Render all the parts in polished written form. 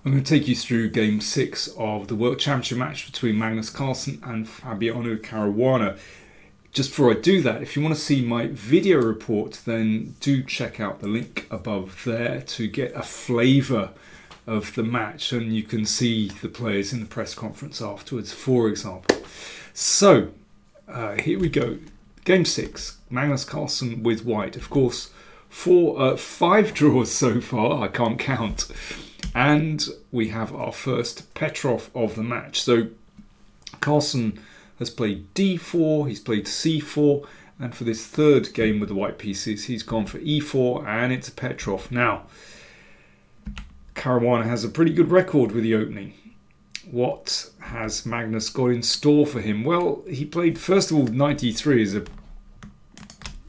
I'm going to take you through Game 6 of the World Championship match between Magnus Carlsen and Fabiano Caruana. Just before I do that, if you want to see my video report, then do check out the link above there to get a flavour of the match, and you can see the players in the press conference afterwards, for example. So, here we go. Game 6, Magnus Carlsen with white. Of course, 5 draws so far, I can't count. And we have our first Petrov of the match. So Carlsen has played d4, he's played c4, and for this third game with the white pieces, he's gone for e4, and it's a Petrov. Now, Caruana has a pretty good record with the opening. What has Magnus got in store for him? Well, he played, first of all, knight e3 is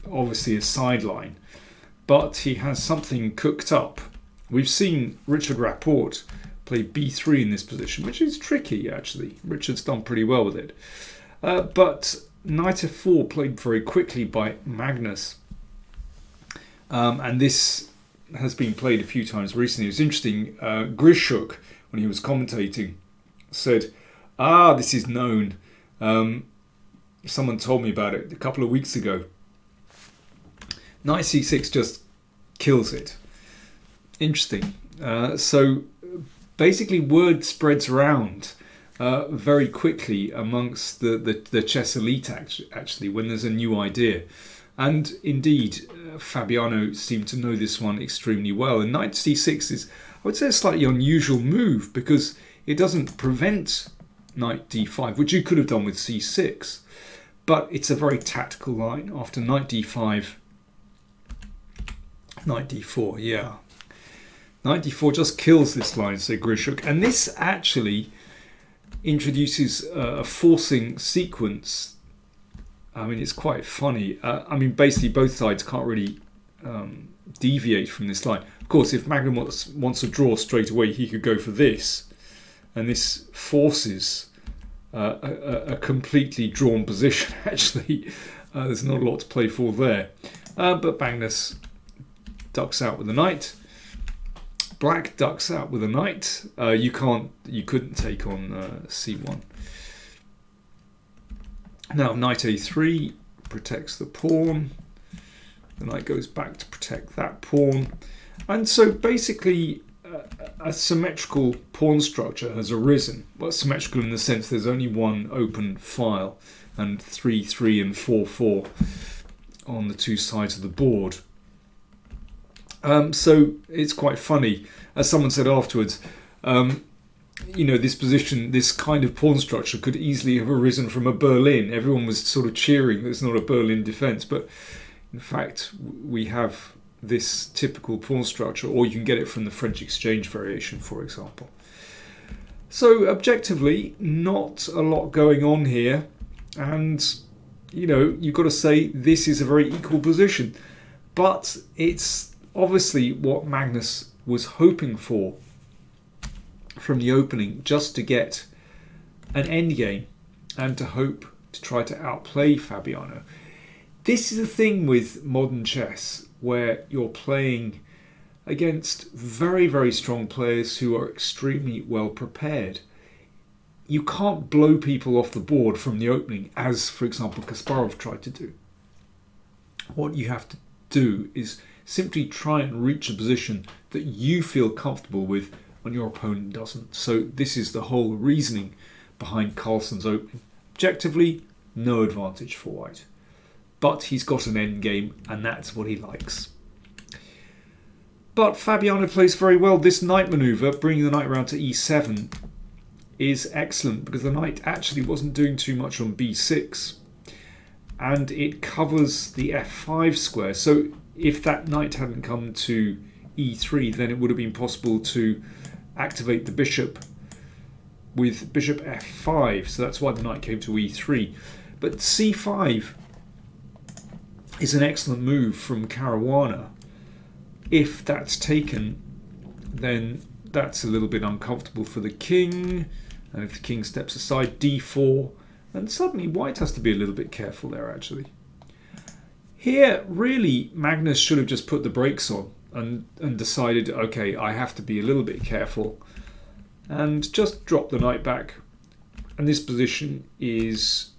obviously a sideline, but he has something cooked up. We've seen Richard Rapport play b3 in this position, which is tricky, actually. Richard's done pretty well with it. But knight f4 played very quickly by Magnus. And this has been played a few times recently. It was interesting. Grishuk, when he was commentating, said, this is known. Someone told me about it a couple of weeks ago. Knight c6 just kills it. Interesting. So basically word spreads around very quickly amongst the chess elite actually when there's a new idea. And indeed, Fabiano seemed to know this one extremely well. And knight c6 is, I would say, a slightly unusual move because it doesn't prevent knight d5, which you could have done with c6. But it's a very tactical line. After knight d5, knight d4, yeah. Knight d4 just kills this line, said Grishuk. And this actually introduces a forcing sequence. I mean, it's quite funny. I mean, basically both sides can't really deviate from this line. Of course, if Magnus wants to draw straight away, he could go for this. And this forces a completely drawn position, actually. There's not a lot to play for there. But Magnus ducks out with a knight. Black ducks out with a knight. You couldn't take on c1. Now knight a3 protects the pawn. The knight goes back to protect that pawn. And so basically a symmetrical pawn structure has arisen. Well, symmetrical in the sense there's only one open file and 3-3 and 4-4 on the two sides of the board. So it's quite funny. As someone said afterwards, this position, this kind of pawn structure could easily have arisen from a Berlin. Everyone was sort of cheering that it's not a Berlin defense, but in fact we have this typical pawn structure, or you can get it from the French exchange variation, for example. So objectively, not a lot going on here, and you've got to say this is a very equal position, but it's obviously what Magnus was hoping for from the opening, just to get an endgame and to hope to try to outplay Fabiano. This is the thing with modern chess, where you're playing against very, very strong players who are extremely well prepared. You can't blow people off the board from the opening, as, for example, Kasparov tried to do. What you have to do is simply try and reach a position that you feel comfortable with when your opponent doesn't. So this is the whole reasoning behind Carlsen's opening. Objectively, no advantage for white. But he's got an endgame, and that's what he likes. But Fabiano plays very well. This knight manoeuvre, bringing the knight round to e7, is excellent because the knight actually wasn't doing too much on b6. And it covers the f5 square. So if that knight hadn't come to e3, then it would have been possible to activate the bishop with bishop f5. So that's why the knight came to e3. But c5 is an excellent move from Caruana. If that's taken, then that's a little bit uncomfortable for the king. And if the king steps aside, d4, then suddenly white has to be a little bit careful there, actually. Here, really, Magnus should have just put the brakes on and decided, okay, I have to be a little bit careful. and just drop the knight back. And this position is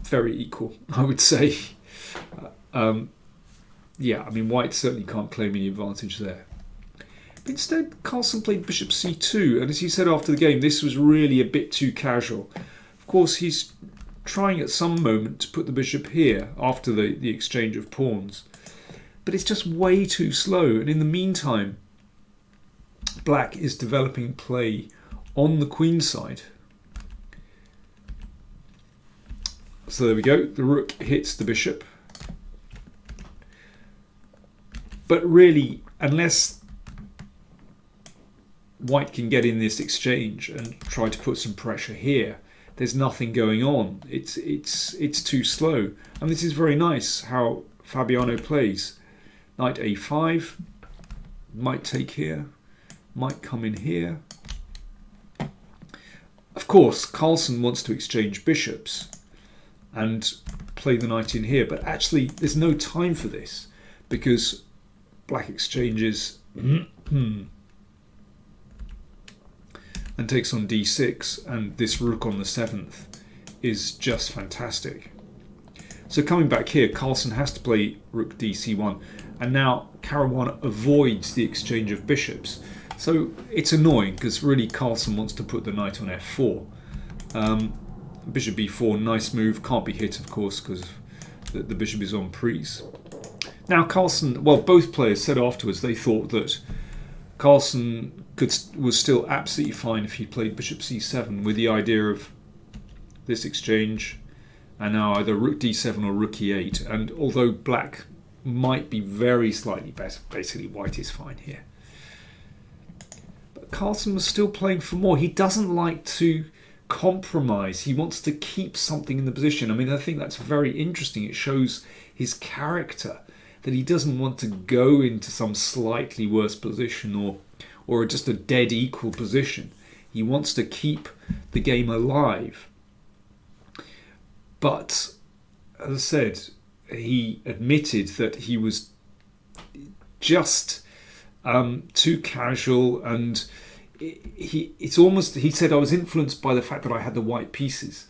very equal, I would say. Yeah, I mean, white certainly can't claim any advantage there. But instead, Carlsen played bishop c2, and as he said after the game, this was really a bit too casual. Of course, he's trying at some moment to put the bishop here after the exchange of pawns. But it's just way too slow, and in the meantime, black is developing play on the queen side. So there we go, the rook hits the bishop. But really, unless white can get in this exchange and try to put some pressure here, there's nothing going on. It's too slow. And this is very nice how Fabiano plays. Knight a5, might take here, might come in here. Of course, Carlsen wants to exchange bishops and play the knight in here, but actually there's no time for this because black exchanges and takes on d6, and this rook on the 7th is just fantastic. So coming back here, Carlsen has to play rook dc1, and now Caruana avoids the exchange of bishops. So it's annoying because really Carlsen wants to put the knight on f4. Bishop b4, nice move, can't be hit of course because the bishop is on prise. Now Carlsen, well, both players said afterwards they thought that Carlsen was still absolutely fine if he played bishop c7 with the idea of this exchange and now either rook d7 or rook e8. And although black might be very slightly better, basically white is fine here. But Carlsen was still playing for more. He doesn't like to compromise. He wants to keep something in the position. I mean, I think that's very interesting. It shows his character, that he doesn't want to go into some slightly worse position or just a dead equal position. He wants to keep the game alive. But, as I said, he admitted that he was just too casual, and he said, I was influenced by the fact that I had the white pieces.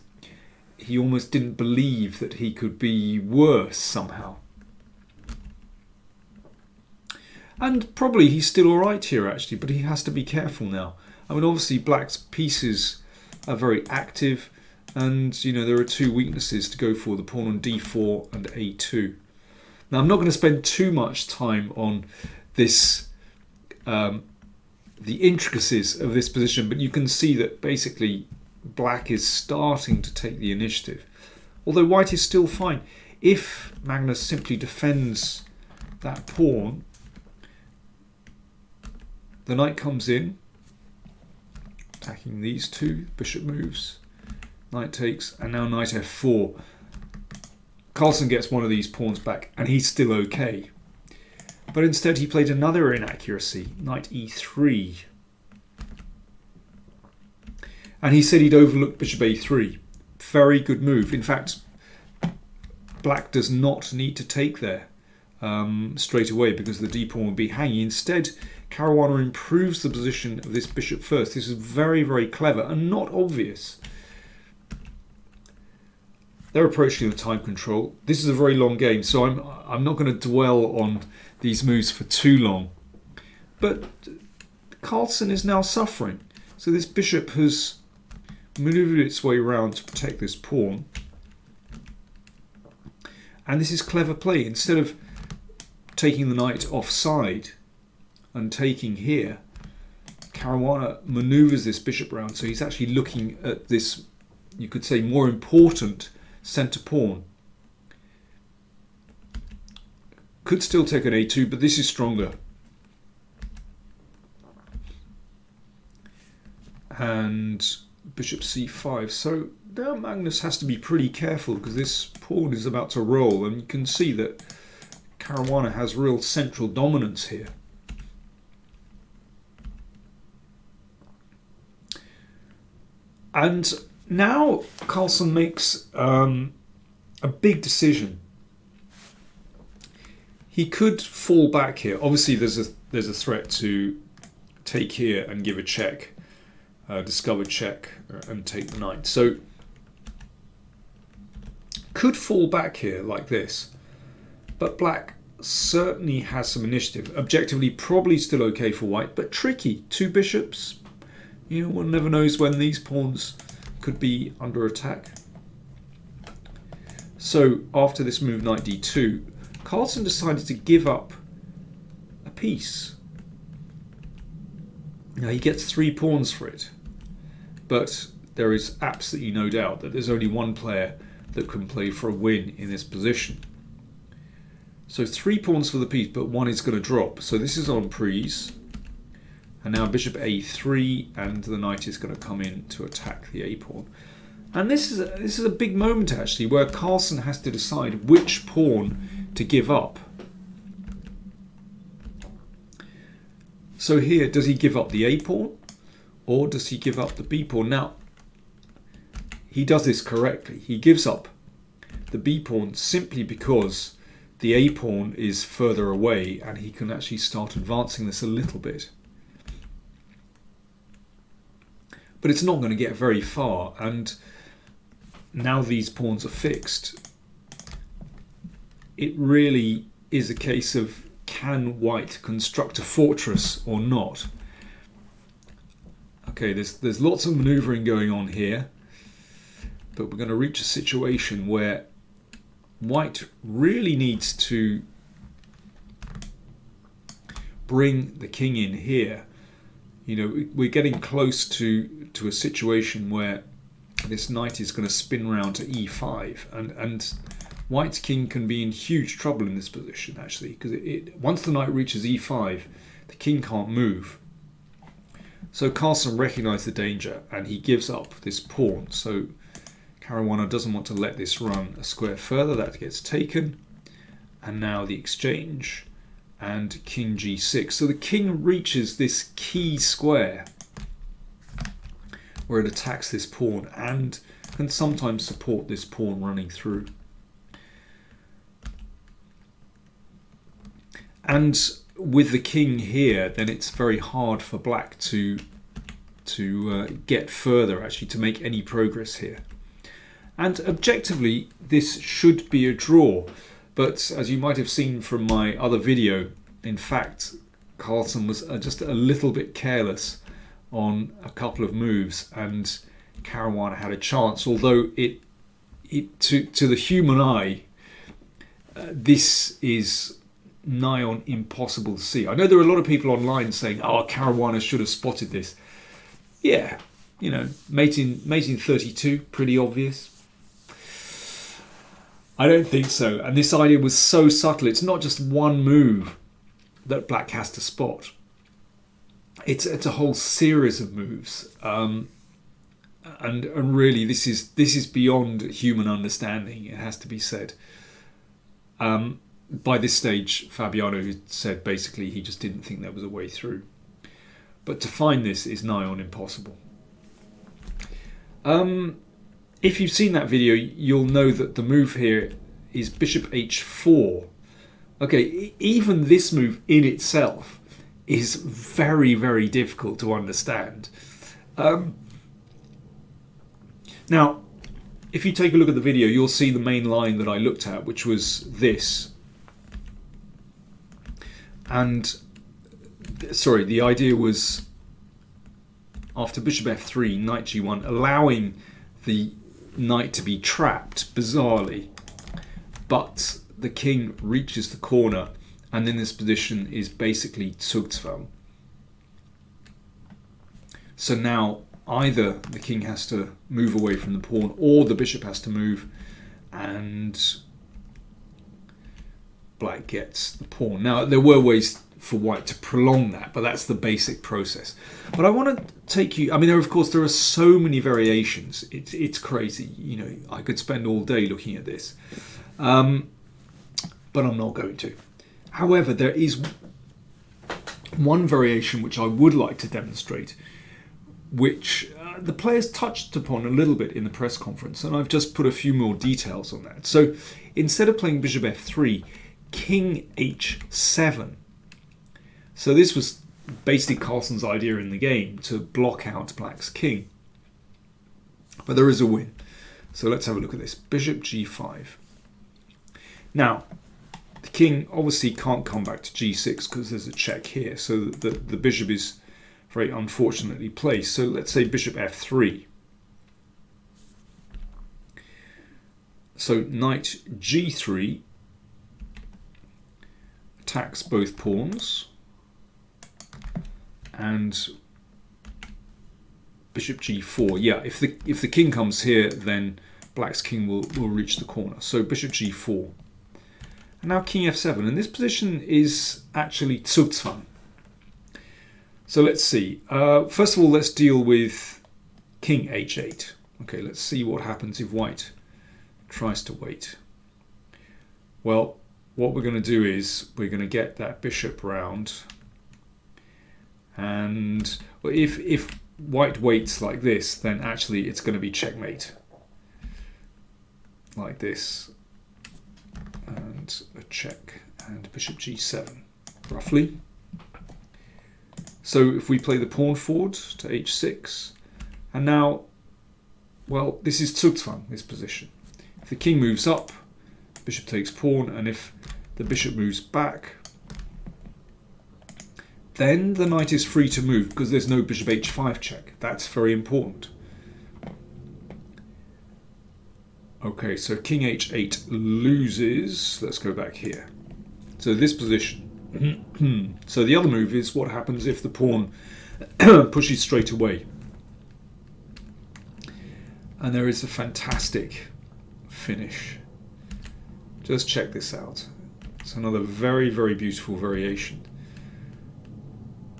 He almost didn't believe that he could be worse somehow. And probably he's still alright here actually, but he has to be careful now. I mean, obviously black's pieces are very active, and you know there are two weaknesses to go for, the pawn on d4 and a2. Now I'm not going to spend too much time on this, the intricacies of this position, but you can see that basically black is starting to take the initiative. Although white is still fine. If Magnus simply defends that pawn, the knight comes in, attacking these two, bishop moves, knight takes, and now knight f4. Carlsen gets one of these pawns back, and he's still okay. But instead he played another inaccuracy, knight e3. And he said he'd overlooked bishop a3. Very good move. In fact, black does not need to take there straight away because the d pawn would be hanging. Instead, Caruana improves the position of this bishop first. This is very, very clever and not obvious. They're approaching the time control. This is a very long game, so I'm not going to dwell on these moves for too long. But Carlsen is now suffering. So this bishop has maneuvered its way around to protect this pawn. And this is clever play. Instead of taking the knight offside and taking here, Caruana maneuvers this bishop round, so he's actually looking at this, you could say, more important centre pawn. Could still take an a2, but this is stronger. And bishop c5. So now Magnus has to be pretty careful because this pawn is about to roll, and you can see that Caruana has real central dominance here. And now Carlsen makes a big decision. He could fall back here. Obviously, there's a threat to take here and give a check, discover check, and take the knight. So could fall back here like this, but black certainly has some initiative. Objectively, probably still okay for white, but tricky. Two bishops. You know, one never knows when these pawns could be under attack. So after this move, knight d2, Carlsen decided to give up a piece. Now he gets 3 pawns for it, but there is absolutely no doubt that there's only one player that can play for a win in this position. So 3 pawns for the piece, but one is going to drop. So this is on prise. And now bishop a3, and the knight is going to come in to attack the a pawn. And this is a big moment actually, where Carlsen has to decide which pawn to give up. So here, does he give up the a pawn, or does he give up the b pawn? Now, he does this correctly. He gives up the b pawn simply because the a pawn is further away, and he can actually start advancing this a little bit. But it's not going to get very far, and now these pawns are fixed. It really is a case of, can white construct a fortress or not? Okay, there's lots of maneuvering going on here, but we're going to reach a situation where white really needs to bring the king in here. You know, we're getting close to a situation where this knight is going to spin round to e5, and white's king can be in huge trouble in this position actually, because once the knight reaches e5, the king can't move. So Carlsen recognised the danger and he gives up this pawn. So Caruana doesn't want to let this run a square further. That gets taken, and now the exchange and king g6. So the king reaches this key square where it attacks this pawn and can sometimes support this pawn running through. And with the king here, then it's very hard for black to get further, actually, to make any progress here. And objectively, this should be a draw. But as you might have seen from my other video, in fact, Carlsen was just a little bit careless on a couple of moves, and Caruana had a chance. Although to the human eye, this is nigh on impossible to see. I know there are a lot of people online saying, "Oh, Caruana should have spotted this." Yeah, you know, mating 32, pretty obvious. I don't think so. And this idea was so subtle. It's not just one move that black has to spot. It's a whole series of moves, and really this is beyond human understanding. It has to be said. By this stage, Fabiano said basically he just didn't think there was a way through. But to find this is nigh on impossible. If you've seen that video, you'll know that the move here is bishop h4. Okay, even this move in itself is very, very difficult to understand. Now, if you take a look at the video, you'll see the main line that I looked at, which was this. And, sorry, the idea was after bishop f3, knight g1, allowing the knight to be trapped, bizarrely. But the king reaches the corner, and in this position is basically Zugzwang. So now either the king has to move away from the pawn, or the bishop has to move, and black gets the pawn. Now there were ways for white to prolong that, but that's the basic process. But I want to take you, I mean, of course there are so many variations, it's crazy. You know, I could spend all day looking at this, but I'm not going to. However, there is one variation which I would like to demonstrate, which the players touched upon a little bit in the press conference, and I've just put a few more details on that. So instead of playing bishop f3, king h7. So this was basically Carlsen's idea in the game to block out black's king. But there is a win. So let's have a look at this. Bishop g5. Now, the king obviously can't come back to g6 because there's a check here. So the bishop is very unfortunately placed. So let's say bishop f3. So knight g3 attacks both pawns, and bishop g4. Yeah, if the king comes here, then black's king will reach the corner. So bishop g4. And now king f7. And this position is actually Zugzwang. So let's see. First of all, let's deal with king h8. Okay, let's see what happens if white tries to wait. Well, what we're going to do is we're going to get that bishop round, and if white waits like this, then actually it's going to be checkmate. Like this, and a check, and bishop g7, roughly. So if we play the pawn forward to h6, and now, well, this is Zugzwang, this position. If the king moves up, bishop takes pawn, and if the bishop moves back, then the knight is free to move because there's no bishop h5 check. That's very important. Okay, so king h8 loses. Let's go back here. So this position. So the other move is what happens if the pawn pushes straight away. And there is a fantastic finish. Just check this out. It's another very, very beautiful variation.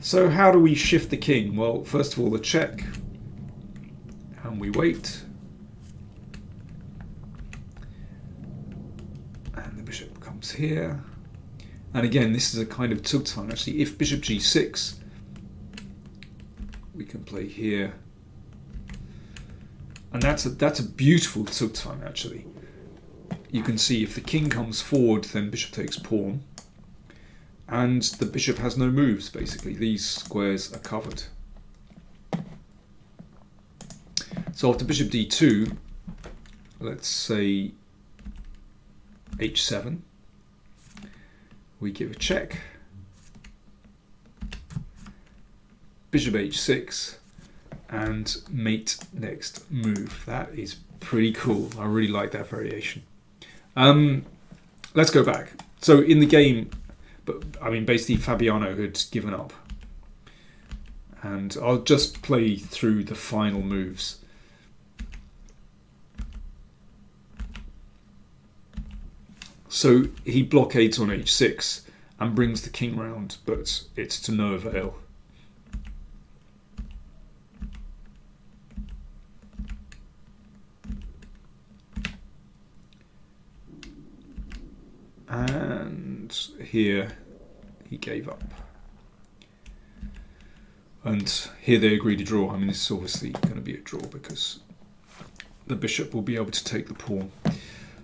So how do we shift the king? Well, first of all, the check, and we wait, and the bishop comes here, and again, this is a kind of Zugzwang. Actually, if bishop g6, we can play here, and that's a beautiful Zugzwang. Actually, you can see if the king comes forward, then bishop takes pawn. And the bishop has no moves, basically. These squares are covered. So after bishop d2, let's say h7, we give a check. Bishop h6, and mate next move. That is pretty cool. I really like that variation. Let's go back. So in the game, but I mean, basically Fabiano had given up, and I'll just play through the final moves. So he blockades on h6 and brings the king round, but it's to no avail. And here he gave up. And here they agree to draw. I mean, this is obviously going to be a draw because the bishop will be able to take the pawn.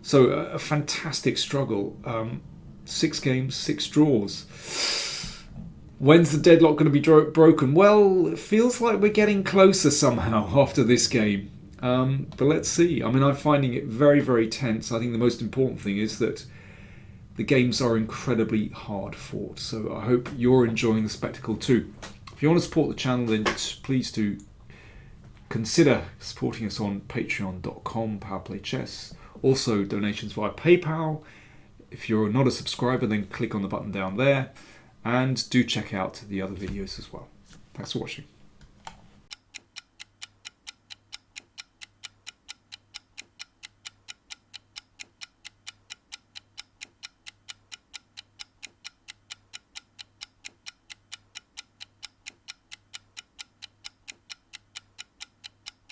So a fantastic struggle. 6 games, 6 draws. When's the deadlock going to be broken? Well, it feels like we're getting closer somehow after this game. But let's see. I mean, I'm finding it very, very tense. I think the most important thing is that the games are incredibly hard fought. So I hope you're enjoying the spectacle too. If you want to support the channel, then please do consider supporting us on patreon.com, PowerPlayChess. Also donations via PayPal. If you're not a subscriber, then click on the button down there. And do check out the other videos as well. Thanks for watching.